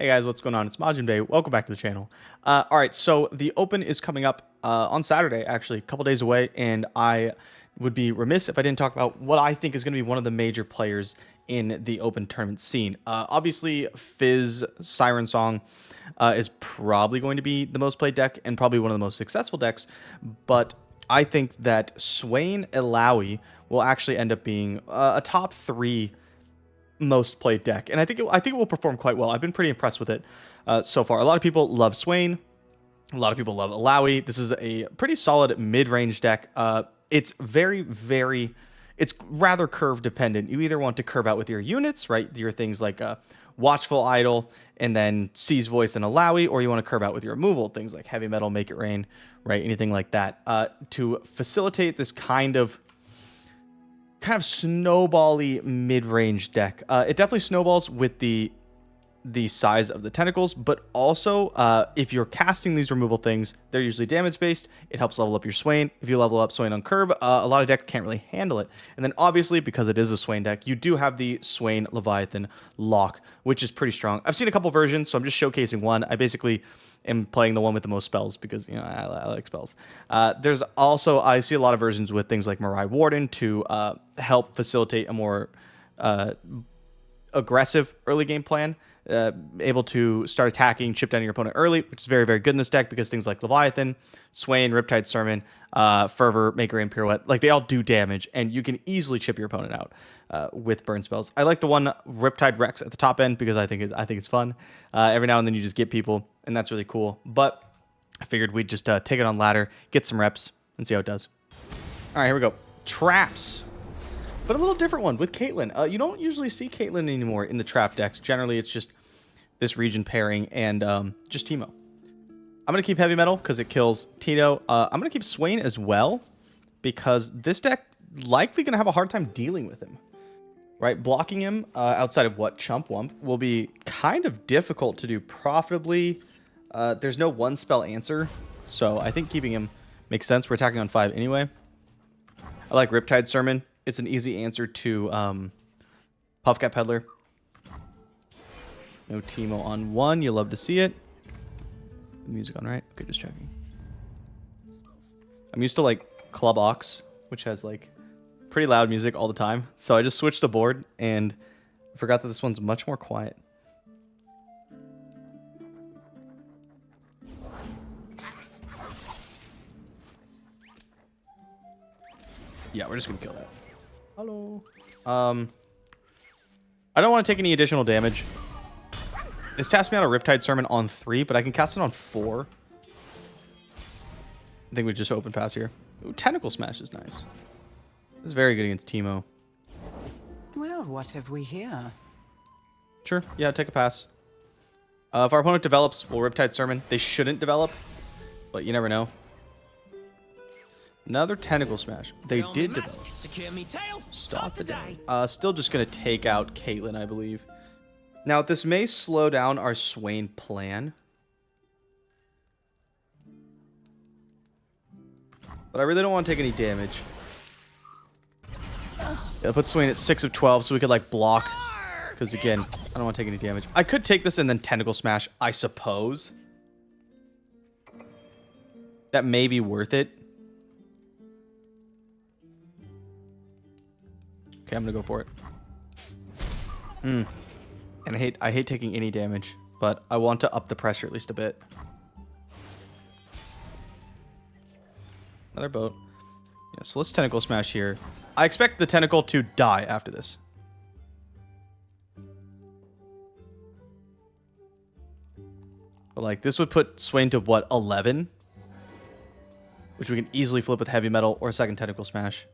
Hey guys, what's going on? It's MajiinBae. Welcome back to the channel. All right, so the Open is coming up on Saturday, actually, a couple days away, and I would be remiss if I didn't talk about what I think is going to be one of the major players in the Open tournament scene. Obviously, Fizz Siren Song is probably going to be the most played deck and probably one of the most successful decks, but I think that Swain Illaoi will actually end up being a top 3 most played deck, and I think it will perform quite well. I've been pretty impressed with it so far. A lot of people love Swain, a lot of people love Illaoi. This is a pretty solid mid-range deck. It's it's rather curve dependent. You either want to curve out with your units, right? Your things like Watchful Idol and then Seize Voice and Illaoi, or you want to curve out with your removal, things like Heavy Metal, Make It Rain, right? Anything like that to facilitate this kind of snowbally mid-range deck. It definitely snowballs with the size of the tentacles, but also if you're casting these removal things, they're usually damage based. It helps level up your Swain. If you level up Swain on curve, a lot of decks can't really handle it. And then obviously, because it is a Swain deck, you do have the Swain Leviathan lock, which is pretty strong. I've seen a couple versions, so I'm just showcasing one. I basically am playing the one with the most spells because I like spells. There's also, I see a lot of versions with things like Mirai Warden to help facilitate a more aggressive early game plan. Able to start attacking, chip down your opponent early, which is very, very good in this deck because things like Leviathan, Swain, Riptide Sermon, Fervor, Maker, and Pirouette, like they all do damage, and you can easily chip your opponent out with burn spells. I like the one Riptide Rex at the top end because I think it's fun. Every now and then you just get people, and that's really cool. But I figured we'd just take it on ladder, get some reps, and see how it does. All right, here we go. Traps. But a little different one with Caitlyn. You don't usually see Caitlyn anymore in the trap decks. Generally, it's just this region pairing and just Teemo. I'm going to keep Heavy Metal because it kills Tito. I'm going to keep Swain as well because this deck likely going to have a hard time dealing with him. Right? Blocking him outside of what? Chump Wump will be kind of difficult to do profitably. There's no one spell answer, so I think keeping him makes sense. We're attacking on 5 anyway. I like Riptide Sermon. It's an easy answer to Puffcat Peddler. No Teemo on 1. You'll love to see it. Music on, right? Okay, just checking. I'm used to like Club Ox, which has like pretty loud music all the time. So I just switched the board and forgot that this one's much more quiet. Yeah, we're just gonna kill that. Hello. I don't want to take any additional damage. This taps me out a Riptide Sermon on 3, but I can cast it on 4. I think we just open pass here. Ooh, Tentacle Smash is nice. This is very good against Teemo. Well, what have we here? Sure, yeah, take a pass. If our opponent develops, we'll Riptide Sermon. They shouldn't develop, but you never know. Another Tentacle Smash. They did develop. Stop the day. Still just going to take out Caitlyn, I believe. Now, this may slow down our Swain plan. But I really don't want to take any damage. Yeah, put Swain at 6 of 12 so we could, like, block. Because, again, I don't want to take any damage. I could take this and then Tentacle Smash, I suppose. That may be worth it. Okay, I'm gonna go for it. And I hate taking any damage, but I want to up the pressure at least a bit. Another boat. Yeah, so let's Tentacle Smash here. I expect the tentacle to die after this. But like this would put Swain to what, 11? Which we can easily flip with Heavy Metal or a second Tentacle Smash.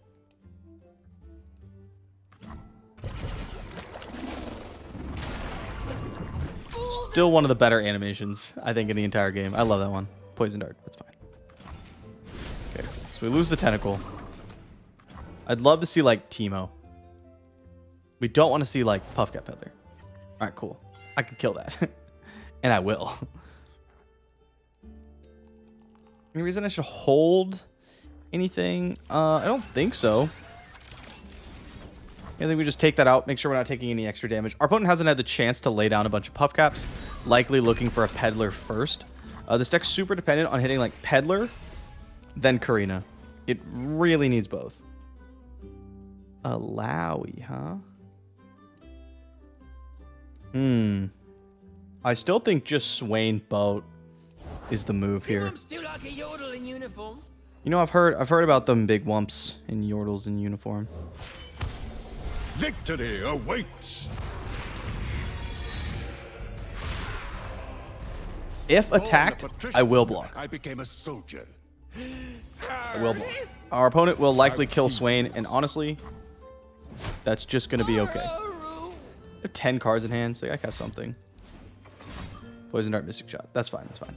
Still one of the better animations, I think, in the entire game. I love that one. Poison Dart. That's fine. Okay, so we lose the Tentacle. I'd love to see, like, Teemo. We don't want to see, like, Puffcat Peddler. Alright, cool. I can kill that. And I will. Any reason I should hold anything? I don't think so. I think we just take that out, make sure we're not taking any extra damage. Our opponent hasn't had the chance to lay down a bunch of puff caps, likely looking for a peddler first. This deck's super dependent on hitting like peddler, then Karina. It really needs both. Illaoi, huh? I still think just Swain boat is the move here. You know, I've heard about them big wumps and yordles in uniform. Victory awaits. If attacked, I will block. I became a soldier. I will block. Our opponent will likely kill Swain, and honestly, that's just going to be okay. I have 10 cards in hand, so I cast something. Poison Dart, Mystic Shot. That's fine. That's fine.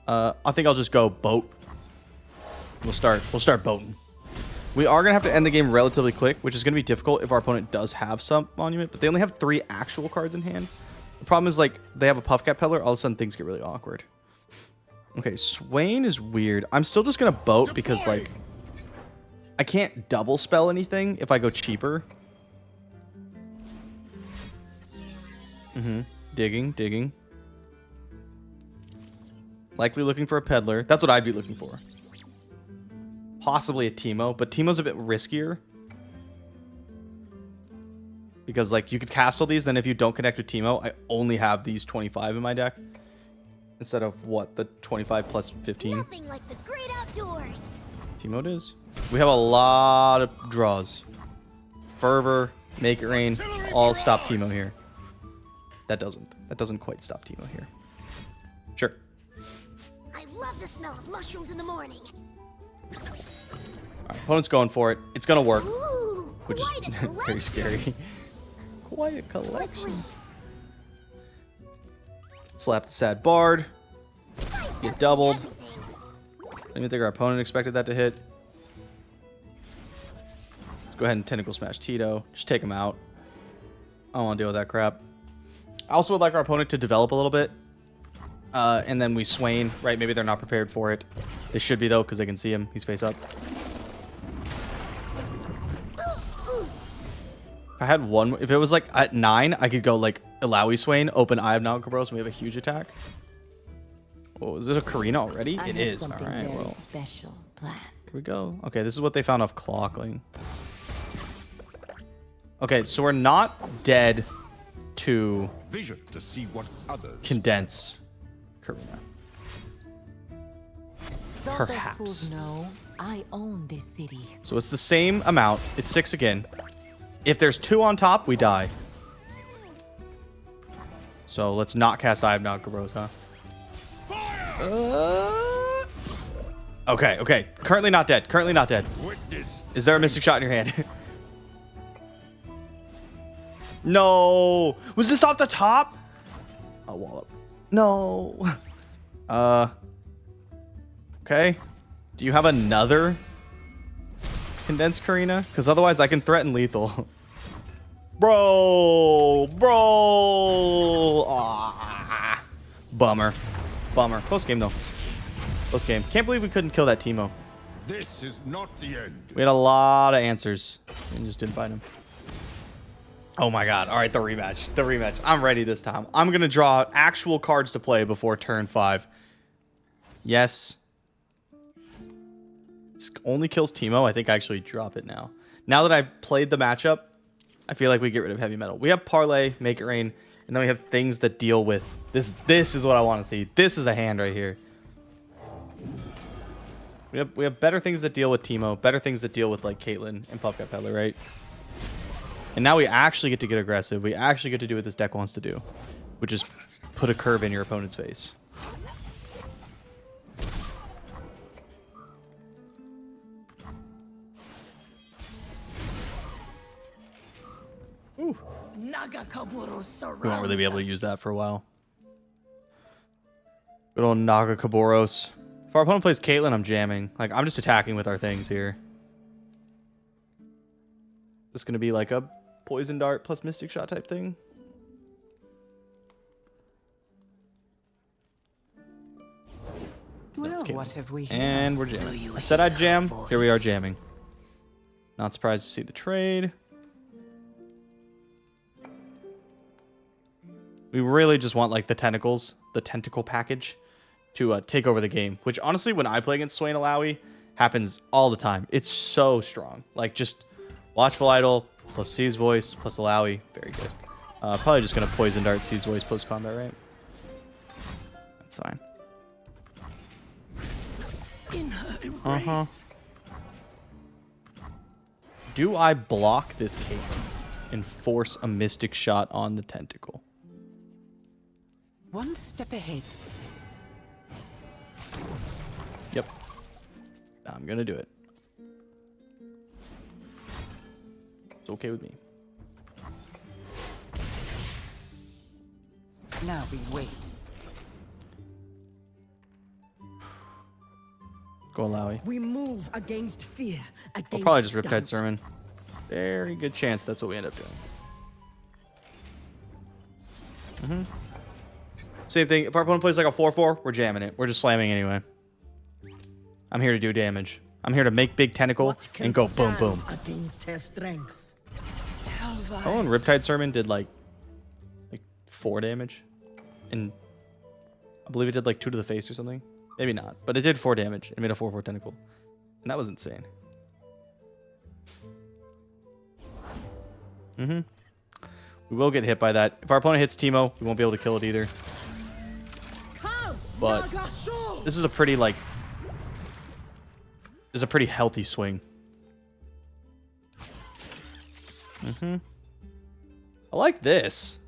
I think I'll just go boat. We'll start boating. We are going to have to end the game relatively quick, which is going to be difficult if our opponent does have some monument, but they only have 3 actual cards in hand. The problem is, like, they have a puff cap peddler, all of a sudden things get really awkward. Okay, Swain is weird. I'm still just going to boat because, like, I can't double spell anything if I go cheaper. Digging. Likely looking for a peddler. That's what I'd be looking for. Possibly a Teemo, but Teemo's a bit riskier. Because, like, you could castle these, then if you don't connect with Teemo, I only have these 25 in my deck. Instead of, what, the 25 plus 15? Nothing like the great outdoors. Teemo it is. We have a lot of draws. Fervor, Make It Rain, all stop Teemo here. That doesn't quite stop Teemo here. Sure. I love the smell of mushrooms in the morning. Alright, opponent's going for it. It's gonna work. Ooh, Which quite is a collection. very scary. Quite a collection. Quickly. Slap the sad bard. Nice Get dust doubled. everything. I don't even think our opponent expected that to hit. Let's go ahead and Tentacle Smash Tito. Just take him out. I don't want to deal with that crap. I also would like our opponent to develop a little bit. And then we Swain, right? Maybe they're not prepared for it. They should be, though, because they can see him. He's face up. If I had one, if it was like at 9, I could go like Illaoi Swain, open Eye of Nalgabros, and we have a huge attack. Oh, is this a Karina already? It is. All right, well. Special plan. Here we go. Okay, this is what they found off Clockling. Okay, so we're not dead to Vision to see what others. condense Karina. Don't Perhaps. those fools know I own this city? So it's the same amount. It's 6 again. If there's 2 on top, we die. So let's not cast Eye of Nalgabros, huh? Okay. Currently not dead. Witness. Is there a Mystic Shot in your hand? No. Was this off the top? Oh, wallop. No. Okay. Do you have another condensed Karina? Because otherwise I can threaten lethal. Bro. Ah. Bummer. Close game, though. Close game. Can't believe we couldn't kill that Teemo. This is not the end. We had a lot of answers and just didn't find him. Oh my god. All right, the rematch. I'm ready this time. I'm going to draw actual cards to play before turn 5. Yes. This only kills Teemo. I think I actually drop it now. Now that I've played the matchup, I feel like we get rid of heavy metal. We have Parlay, Make It Rain, and then we have things that deal with this. This is what I want to see. This is a hand right here. We have better things that deal with Teemo, better things that deal with like Caitlyn and Puffcat Peddler, right? And now we actually get to get aggressive. We actually get to do what this deck wants to do, which is put a curve in your opponent's face. Ooh. We won't really be able to use that for a while. Good old Naga Kaboros. If our opponent plays Caitlyn, I'm jamming. Like, I'm just attacking with our things here. This is going to be like a Poison Dart plus Mystic Shot type thing. Well, Caitlyn. what have we here? And we're jamming. I said I'd jam. Here we are jamming. Not surprised to see the trade. We really just want like the tentacles, the tentacle package, to take over the game. Which honestly, when I play against Swain Illaoi, happens all the time. It's so strong. Like just Watchful Idol plus C's Voice plus Illaoi, very good. Probably just gonna poison dart C's Voice post combat, right? That's fine. In her embrace. Do I block this cape and force a mystic shot on the tentacle? One step ahead. Yep. I'm gonna do it. It's okay with me. Now we wait. Go Illaoi. We move against fear. Against We'll probably just Riptide doubt. Sermon. Very good chance that's what we end up doing. Same thing. If our opponent plays like a 4-4, we're jamming it. We're just slamming anyway. I'm here to do damage. I'm here to make big tentacle What can and go boom, stand boom. against her strength? Oh, and Riptide Sermon did like 4 damage. And I believe it did like 2 to the face or something. Maybe not. But it did 4 damage. It made a 4-4 tentacle. And that was insane. We will get hit by that. If our opponent hits Teemo, we won't be able to kill it either. Come, But Nagasho! this is a pretty like... This is a pretty healthy swing. I like this.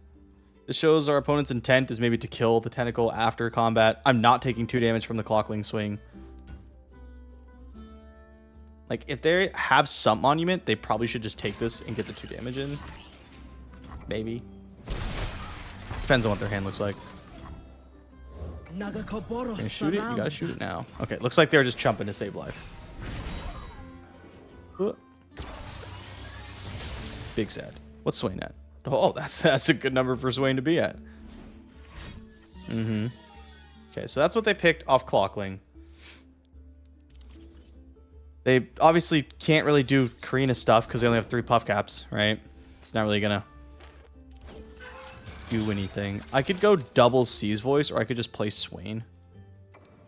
This shows our opponent's intent is maybe to kill the tentacle after combat. I'm not taking 2 damage from the Clockling swing. Like, if they have some monument, they probably should just take this and get the 2 damage in. Maybe. Depends on what their hand looks like. Nagakoboro Can you shoot it? You gotta surrounds shoot it us. now. Okay, looks like they're just chumping to save life. Big sad. What's Swain at? Oh, that's a good number for Swain to be at. Okay, so that's what they picked off Clockling. They obviously can't really do Karina stuff because they only have 3 puff caps, right? It's not really gonna do anything. I could go double C's Voice, or I could just play Swain.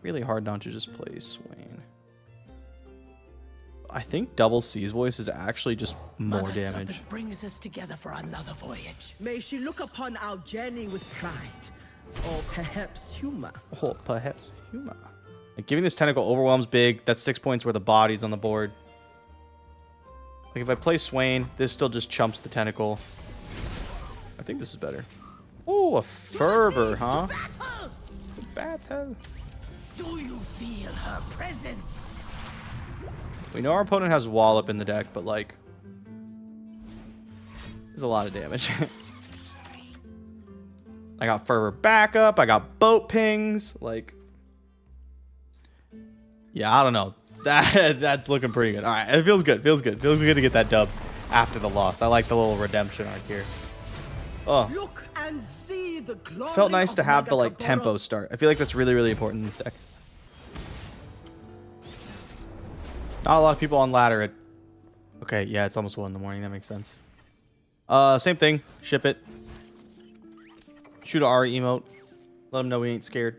Really hard not to just play Swain. I think double C's Voice is actually just more Mother damage. Serpent brings us together for another voyage. May she look upon our journey with pride, or perhaps humor. Oh, perhaps humor. Like, giving this tentacle overwhelms big. That's 6 points worth of bodies on the board. Like, if I play Swain, this still just chumps the tentacle. I think this is better. Oh, a fervor, huh? Battle. Do you feel her presence? We know our opponent has Wallop in the deck, but like, there's a lot of damage. I got Fervor backup. I got boat pings. Like, yeah, I don't know. That's looking pretty good. All right, it feels good. Feels good. Feels good to get that dub after the loss. I like the little redemption arc here. Oh, Look and see the glory felt nice of to have the like Nagakoboro. tempo start. I feel like that's really, really important in this deck. Not a lot of people on ladder at... Okay, yeah, it's almost 1 in the morning. That makes sense. Same thing. Ship it. Shoot a Ari emote. Let them know we ain't scared.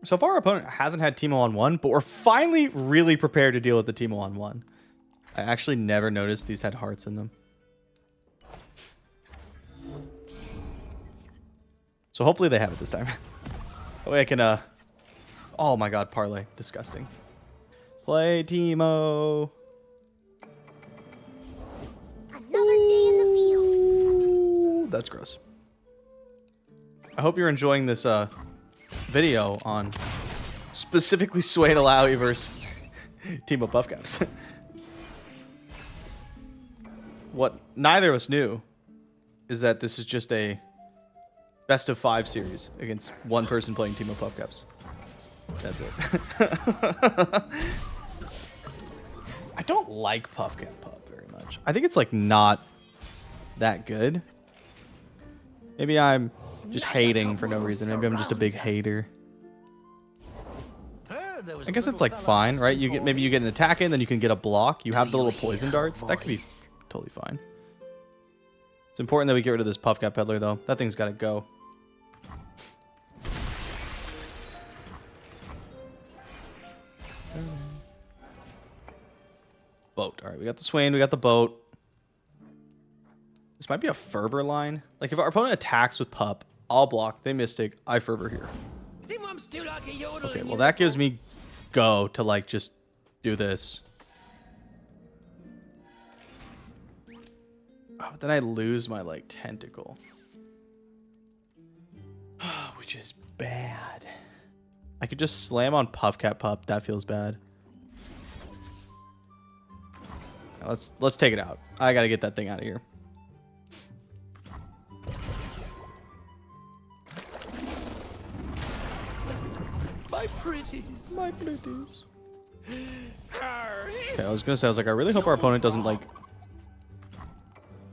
So far, our opponent hasn't had Teemo on 1, but we're finally really prepared to deal with the Teemo on 1. I actually never noticed these had hearts in them. So hopefully they have it this time. That way I can, oh my god, parlay. Disgusting. Play Teemo. Another day in the field. Ooh, that's gross. I hope you're enjoying this, video on specifically Swain Illaoi versus Teemo Puff Caps. What neither of us knew is that this is just a best of 5 series against one person playing Teemo Puff Caps. That's it. I don't like Puff Cap Pup very much. I think it's like not that good. Maybe I'm just hating for no reason. Maybe I'm just a big hater. I guess it's like fine, right? You get maybe you get an attack in, then you can get a block. You have the little poison darts. That could be totally fine. It's important that we get rid of this Puff Cat Peddler, though. That thing's got to go. Boat. All right, we got the Swain, we got the boat. This might be a Fervor line. Like, if our opponent attacks with Pup, I'll block, they Mystic, I Fervor here. Okay, well, that gives me go to, like, just do this. Oh, but then I lose my, like, tentacle. Which is bad. I could just slam on Puff Cat Pup. That feels bad. Now let's take it out. I gotta get that thing out of here. My pretties. My pretties. Okay, I was gonna say, I was like, I really hope our opponent doesn't, like,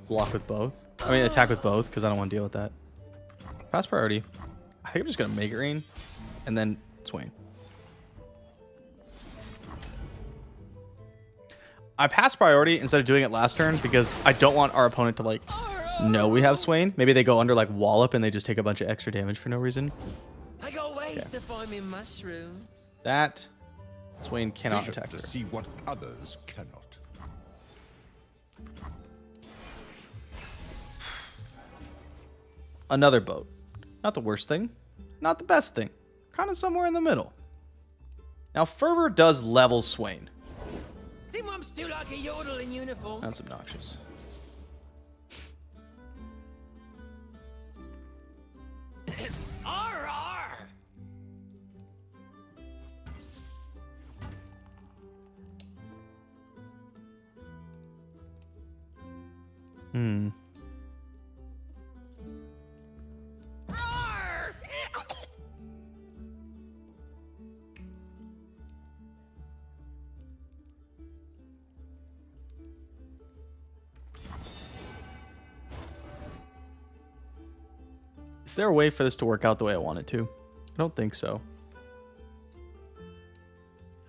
block with both. I mean, attack with both, because I don't want to deal with that. Pass priority. I think I'm just gonna make it rain, and then Swain. I pass priority instead of doing it last turn because I don't want our opponent to, like, know we have Swain. Maybe they go under, like, Wallop and they just take a bunch of extra damage for no reason. I got ways to find me mushrooms. That Swain cannot Vision attack to her. see what others cannot. Another boat. Not the worst thing. Not the best thing. Kind of somewhere in the middle. Now, Fervor does level Swain. Think I'm still like a yodel in uniform. That's obnoxious. Arr, arr. Hmm. Arr. Is there a way for this to work out the way I want it to? I don't think so.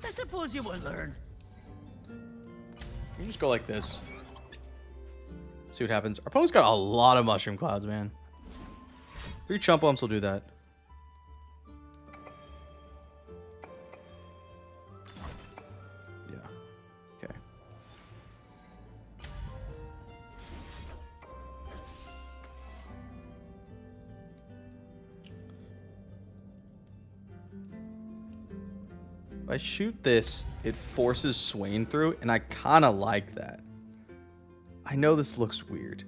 I suppose you will learn. You just go like this. See what happens. Our opponent's got a lot of mushroom clouds, man. 3 chump bumps will do that. Yeah. Okay. If I shoot this, it forces Swain through, and I kind of like that. I know this looks weird.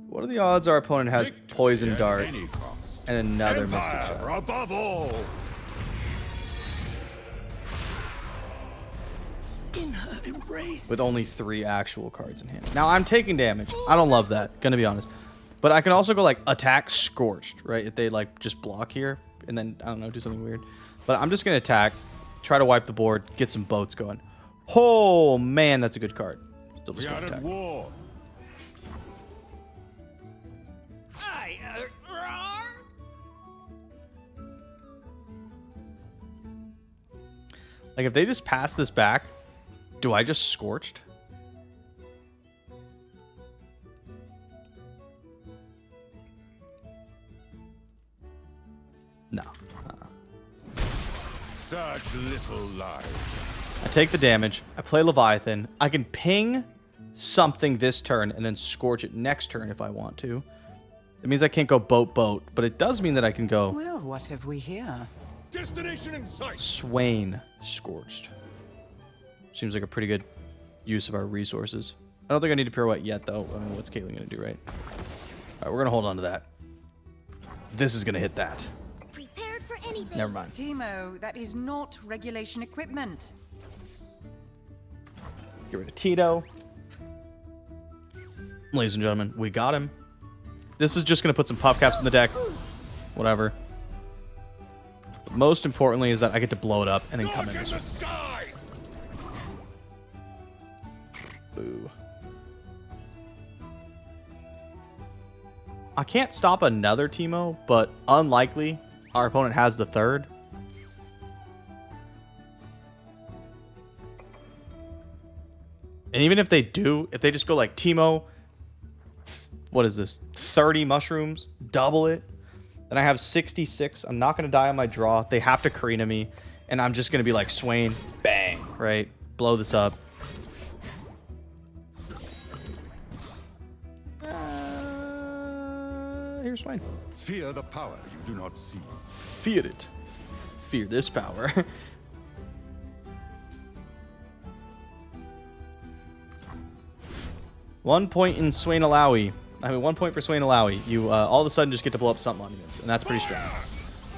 What are the odds our opponent has Victory Poison at Dart any cost. and another Mystic Empire Shot above all. In her embrace. with only 3 actual cards in hand? Now, I'm taking damage. I don't love that, gonna be honest. But I can also go, like, attack Scorched, right? If they, like, just block here, and then, I don't know, do something weird. But I'm just gonna attack, try to wipe the board, get some boats going. Oh, man, that's a good card. Still We just are gonna at attack. war. Like, if they just pass this back, do I just Scorched? No. Such little life. I take the damage. I play Leviathan. I can ping something this turn and then Scorch it next turn if I want to. It means I can't go boat, but it does mean that I can go Well, what have we here? Destination in sight. Swain Scorched. Seems like a pretty good use of our resources. I don't think I need to pirouette yet, though. I mean, what's Caitlyn going to do, right? All right, we're going to hold on to that. This is going to hit that. Prepared for anything. Never mind. Timo, that is not regulation equipment. Get rid of Tito. Ladies and gentlemen, we got him. This is just going to put some pop caps in the deck. Whatever. But most importantly is that I get to blow it up and then come in this Look way. in the skies. Boo. I can't stop another Teemo, but unlikely our opponent has the third. And even if they do, if they just go like Teemo, what is this? 30 mushrooms, double it. Then I have 66. I'm not going to die on my draw. They have to Karina me. And I'm just going to be like Swain, bang, right? Blow this up. Here's Swain. Fear the power you do not see. Fear it. Fear this power. One point in Swain Illaoi. I mean, 1 point for Swain Illaoi. You all of a sudden just get to blow up something on units, and that's pretty strong.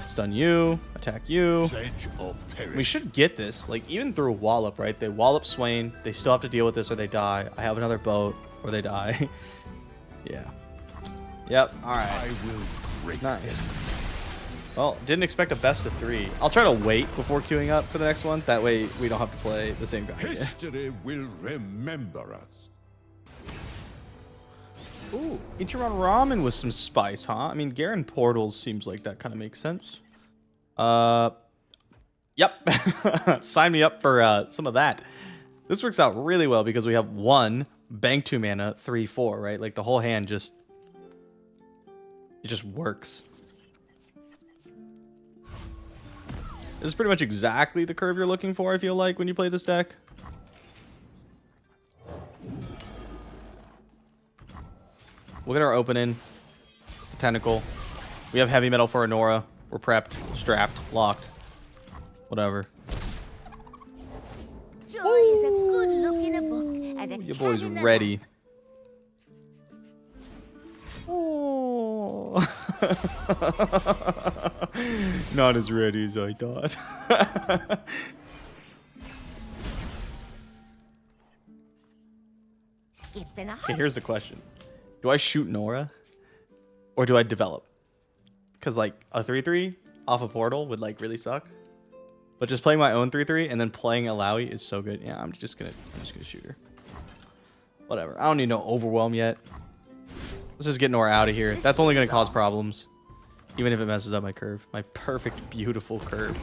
Stun you, attack you. Pledge or perish. We should get this, like, even through Wallop, right? They Wallop Swain. They still have to deal with this or they die. I have another boat or they die. Yeah. Yep, alright. I will break Nice. them. Well, didn't expect a best of 3. I'll try to wait before queuing up for the next one. That way we don't have to play the same guy again. History will remember us. Ooh, Ichiran Ramen with some spice, huh? I mean, Garen Portals seems like that kind of makes sense. Yep. Sign me up for some of that. This works out really well because we have 1, bank 2 mana, 3, 4, right? Like the whole hand just... It just works. This is pretty much exactly the curve you're looking for, I feel like, when you play this deck. Look at our opening. Tentacle. We have heavy metal for Anora. We're prepped, strapped, locked. Whatever. Joy is a good look in a book and a Your cat boy's in the ready. Oh. Not as ready as I thought. Skipping a Okay, here's the question. Do I shoot Nora? Or do I develop? Because, like, a 3-3 off a portal would, like, really suck. But just playing my own 3-3 and then playing Illaoi is so good. Yeah, I'm just gonna shoot her. Whatever. I don't need no overwhelm yet. Let's just get Nora out of here. That's only gonna cause problems. Even if it messes up my curve. My perfect, beautiful curve.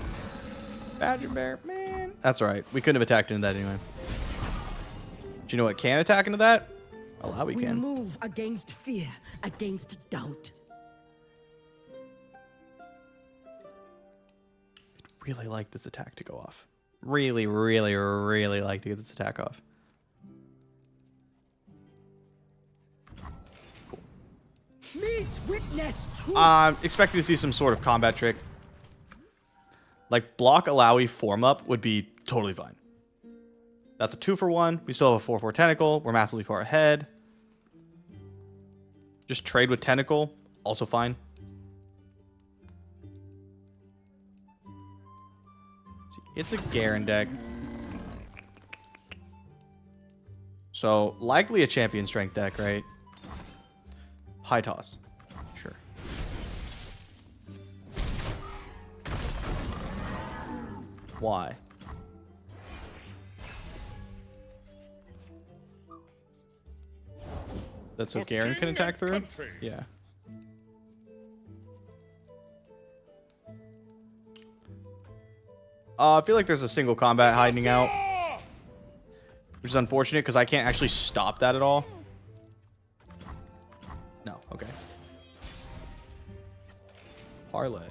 Badger Bear, man. That's alright. We couldn't have attacked into that anyway. Do you know what can attack into that? Illaoi We can. move against fear, against doubt. Really like this attack to go off. Really, really, really like to get this attack off. Meet, witness, truth. I'm expecting to see some sort of combat trick. Like block Illaoi form up would be totally fine. That's a 2-for-1. We still have a 4-4 tentacle. We're massively far ahead. Just trade with tentacle. Also fine. See, it's a Garen deck. So likely a champion strength deck, right? High toss. Sure. Why? That's so Garen can attack through? Country. Yeah. I feel like there's a single combat hiding out. Which is unfortunate because I can't actually stop that at all. No, okay. Parlay.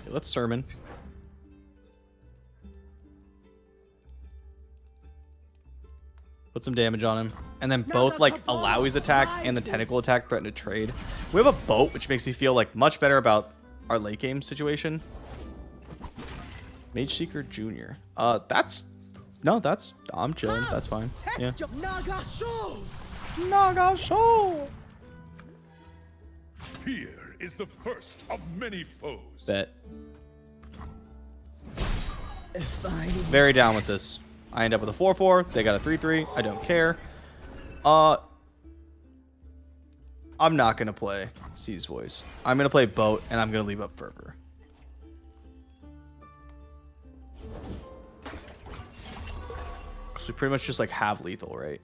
Okay, let's sermon. Put some damage on him. And then both like Illaoi's attack and the tentacle attack threaten to trade. We have a boat, which makes me feel like much better about our late game situation. Mage Seeker Jr. I'm chilling. That's fine. Yeah. Naga show. Naga show. Fear is the first of many foes. Bet. If I Very down with this. I end up with a 4-4. They got a 3-3. I don't care. I'm not going to play C's Voice. I'm going to play Boat, and I'm going to leave up Fervor. So we pretty much just, like, have lethal, right?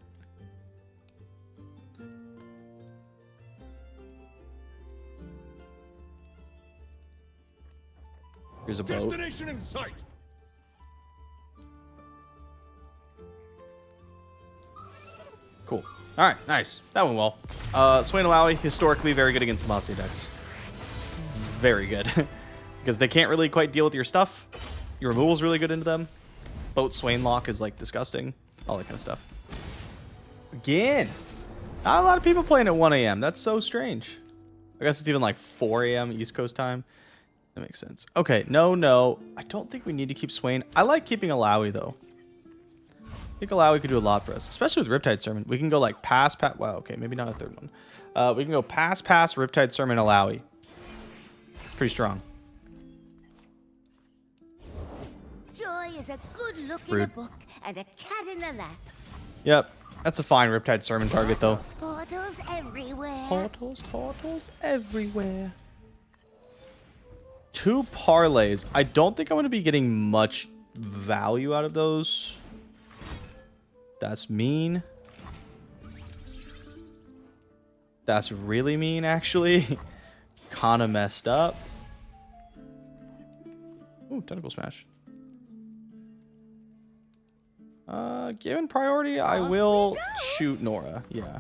Here's a boat. Destination in sight. Cool. All right, nice. That went well. Swain Illaoi, historically very good against Demacia decks. Very good. Because they can't really quite deal with your stuff. Your removal's really good into them. Boat Swain lock is like disgusting. All that kind of stuff. Again. Not a lot of people playing at 1 a.m. That's so strange. I guess it's even like 4 a.m. East Coast time. That makes sense. Okay, no. I don't think we need to keep Swain. I like keeping Illaoi, though. I think Illaoi could do a lot for us, especially with Riptide Sermon. We can go like pass. Wow, okay, maybe not a third one. We can go pass, Riptide Sermon, Illaoi. Pretty strong. Joy is a good look in a Rude. book and a cat in the lap. Yep, that's a fine Riptide Sermon target, though. Portals everywhere. Portals everywhere. 2 parlays. I don't think I'm going to be getting much value out of those. That's mean. That's really mean, actually. Kind of messed up. Ooh, Tentacle Smash. Given priority, I will shoot Nora. Yeah.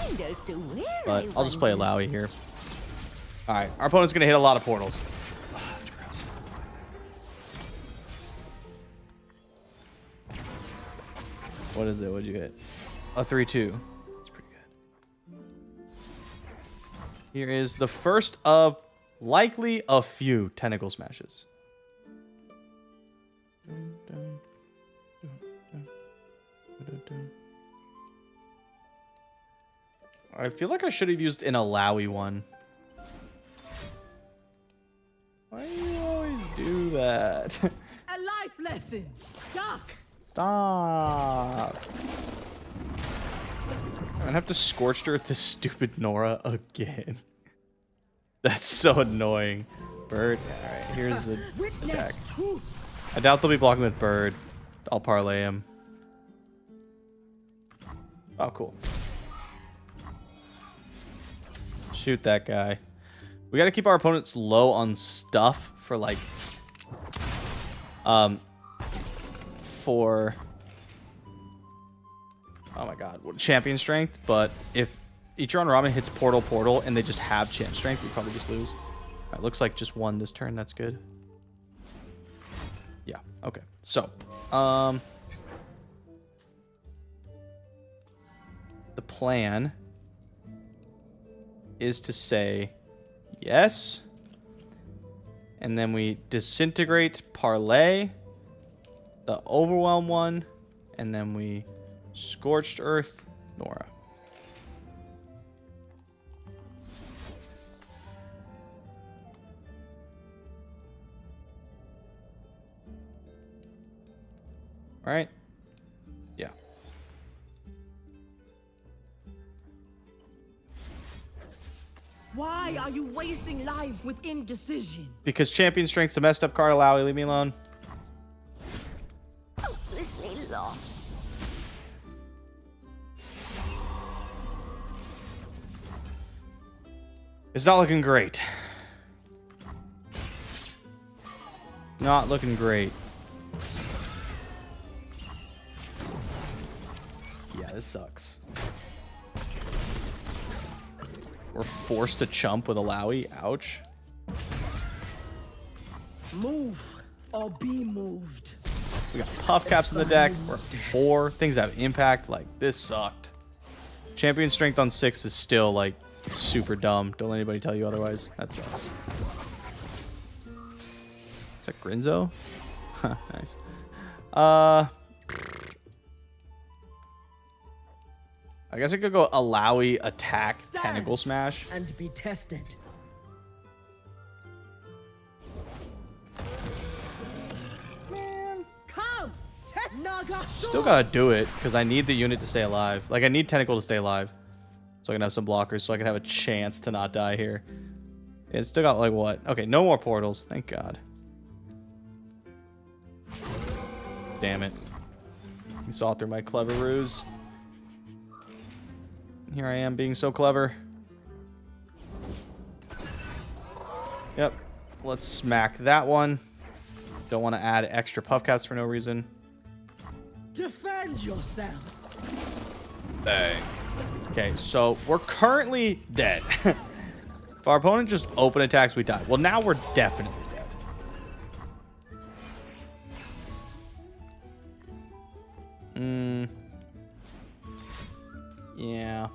Windows to where But I'll just play Illaoi here. Alright, our opponent's going to hit a lot of portals. Oh, that's gross. What is it? What'd you hit? A 3-2. That's pretty good. Here is the first of likely a few Tentacle Smashes. I feel like I should have used an Illaoi one. Why do you always do that? A life lesson. Duck. Stop. I'm gonna have to Scorched Earth this stupid Nora again. That's so annoying. Bird. Alright, here's the attack. Truth. I doubt they'll be blocking with Bird. I'll parlay him. Oh, cool. Shoot that guy. We gotta keep our opponents low on stuff for like for oh my god, champion strength. But if Ichiran Ramen hits portal and they just have champ strength, we probably just lose. Alright, looks like just one this turn. That's good. Yeah, okay. So the plan is to say yes, and then we disintegrate parlay the overwhelm one, and then we Scorched Earth Nora. All right. Yeah. Why are you wasting life with indecision? Because champion strength's a messed up card. Illaoi, leave me alone. Hopelessly lost. It's not looking great. Not looking great. Yeah, this sucks. We're forced to chump with Illaoi. Ouch. Move or be moved. We got puff caps in the deck. We're 4. Things have impact. Like, this sucked. Champion strength on 6 is still, like, super dumb. Don't let anybody tell you otherwise. That sucks. Is that Grinzo? Nice. I guess I could go Illaoi attack Tentacle Smash. And be tested. Come, Naga. Still gotta do it because I need the unit to stay alive. Like, I need Tentacle to stay alive so I can have some blockers so I can have a chance to not die here. It's still got like what? Okay, no more portals. Thank God. Damn it. You saw through my clever ruse. Here I am being so clever. Yep. Let's smack that one. Don't want to add extra puffcast for no reason. Defend yourself. Bang. Okay, so we're currently dead. If our opponent just open attacks, we die. Well, now we're definitely dead. Yeah.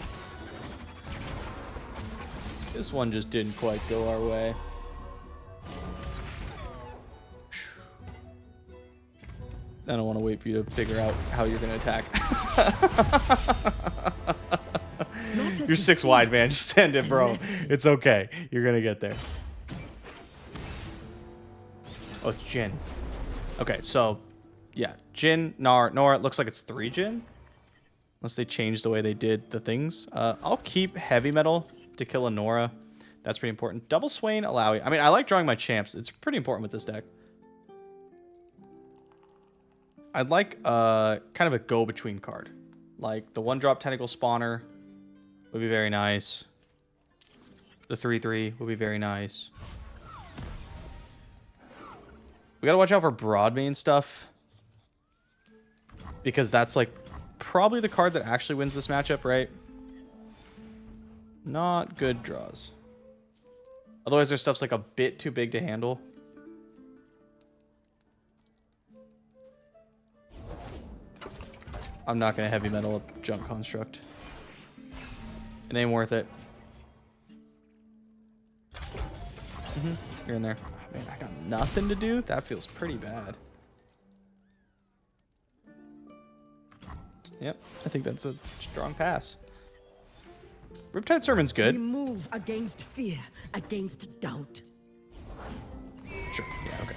This one just didn't quite go our way. I don't want to wait for you to figure out how you're going to attack. You're 6 wide, man. Just send it, bro. It's okay. You're going to get there. Oh, it's Jin. Okay, so, yeah. Jin, Nora. It looks like it's 3 Jin. Unless they changed the way they did the things. I'll keep heavy metal to kill a Nora. That's pretty important. Double Swain Illaoi. I mean, I like drawing my champs. It's pretty important with this deck. I'd like kind of a go-between card. Like the 1-drop Tentacle Spawner would be very nice. The 3/3 would be very nice. We gotta watch out for Broadmane stuff. Because that's like probably the card that actually wins this matchup, right? Not good draws. Otherwise, their stuff's like a bit too big to handle. I'm not going to heavy metal a junk construct. It ain't worth it. You're in there. Oh, man, I got nothing to do? That feels pretty bad. Yep, I think that's a strong pass. Riptide Sermon's good. We move against fear, against doubt. Sure, yeah, okay.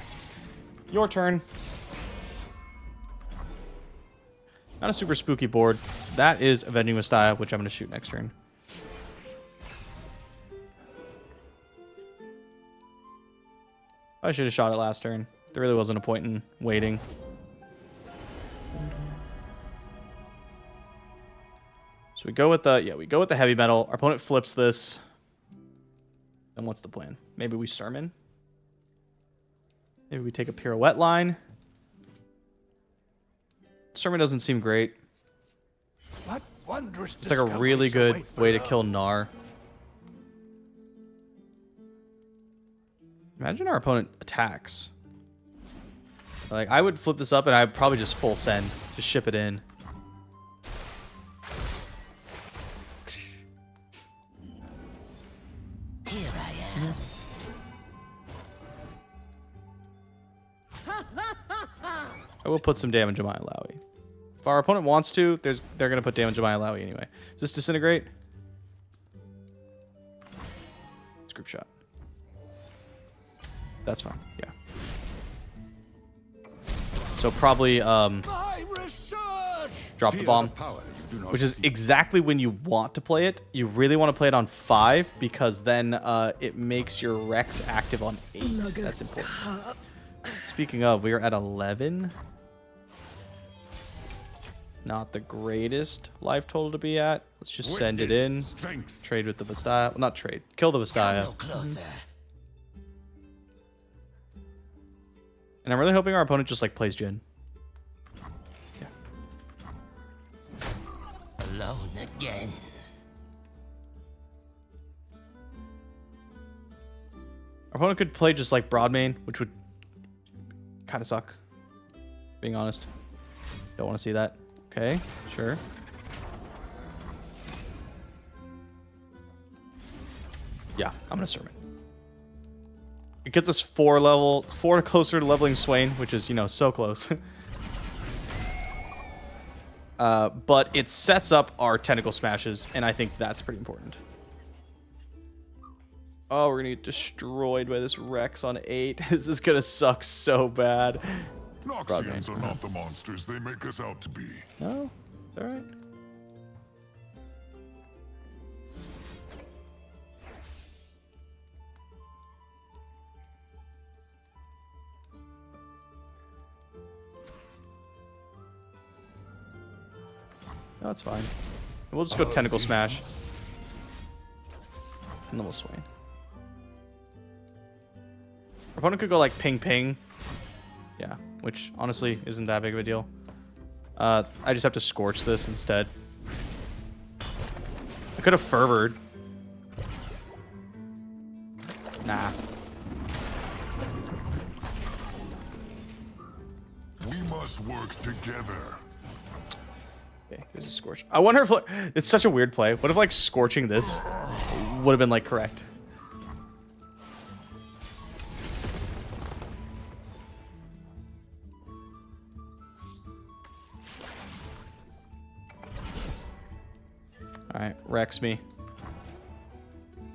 Your turn. Not a super spooky board. That is Avenging Messiah, which I'm going to shoot next turn. I should have shot it last turn. There really wasn't a point in waiting. So we go with the heavy metal. Our opponent flips this. Then what's the plan? Maybe we Sermon. Maybe we take a pirouette line. Sermon doesn't seem great. What wondrous It's like a really good way to kill Gnar. Imagine our opponent attacks. Like, I would flip this up and I'd probably just full send. Just ship it in. Here I am. I will put some damage on my Illaoi. If our opponent wants to, they're going to put damage on my Illaoi anyway. Does this disintegrate? It's group shot. That's fine, yeah. So probably drop the bomb, which is exactly when you want to play it. You really want to play it on 5 because then it makes your Rex active on 8. That's important. Speaking of, we are at 11. Not the greatest life total to be at. Let's just send it in. Trade with the Bastille. Well, not trade. Kill the Bastille. No closer. And I'm really hoping our opponent just like plays Jin. Yeah. Alone again. Our opponent could play just like Broadmane, which would kind of suck. Being honest. Don't want to see that. Okay, sure. Yeah, I'm gonna Sermon. It gets us 4 closer to leveling Swain, which is, you know, so close. But it sets up our tentacle smashes, and I think that's pretty important. Oh, we're gonna get destroyed by this Rex on 8. This is gonna suck so bad. Noxians are not the monsters they make us out to be. No, it's all right. No, that's fine. We'll just go Tentacle Smash. And then we'll Swain. opponent could go like ping ping. Yeah, which honestly isn't that big of a deal. I just have to Scorch this instead. I could have Fervored. Nah. We must work together. Okay, there's a Scorch. I wonder if like, it's such a weird play. What if like Scorching this would have been like correct? All right, Rex me.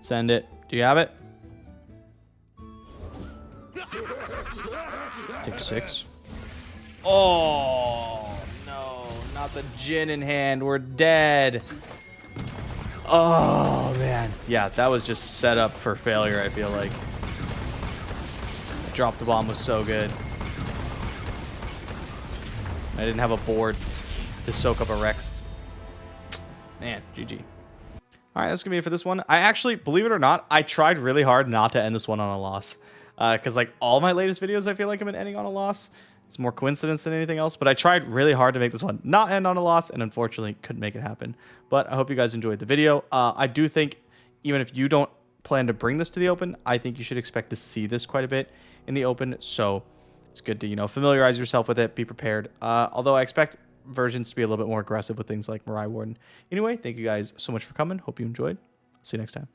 Send it. Do you have it? Take 6. Oh, no. Not the Jin in hand. We're dead. Oh, man. Yeah, that was just set up for failure, I feel like. Drop the bomb was so good. I didn't have a board to soak up a Rex. Man, GG. All right, that's going to be it for this one. I actually, believe it or not, I tried really hard not to end this one on a loss. Because like all my latest videos, I feel like I've been ending on a loss. It's more coincidence than anything else. But I tried really hard to make this one not end on a loss, and unfortunately couldn't make it happen. But I hope you guys enjoyed the video. I do think even if you don't plan to bring this to the open, I think you should expect to see this quite a bit in the open. So it's good to, you know, familiarize yourself with it, be prepared. Although I expect versions to be a little bit more aggressive with things like Mirai Warden. Anyway, thank you guys so much for coming. Hope you enjoyed. See you next time.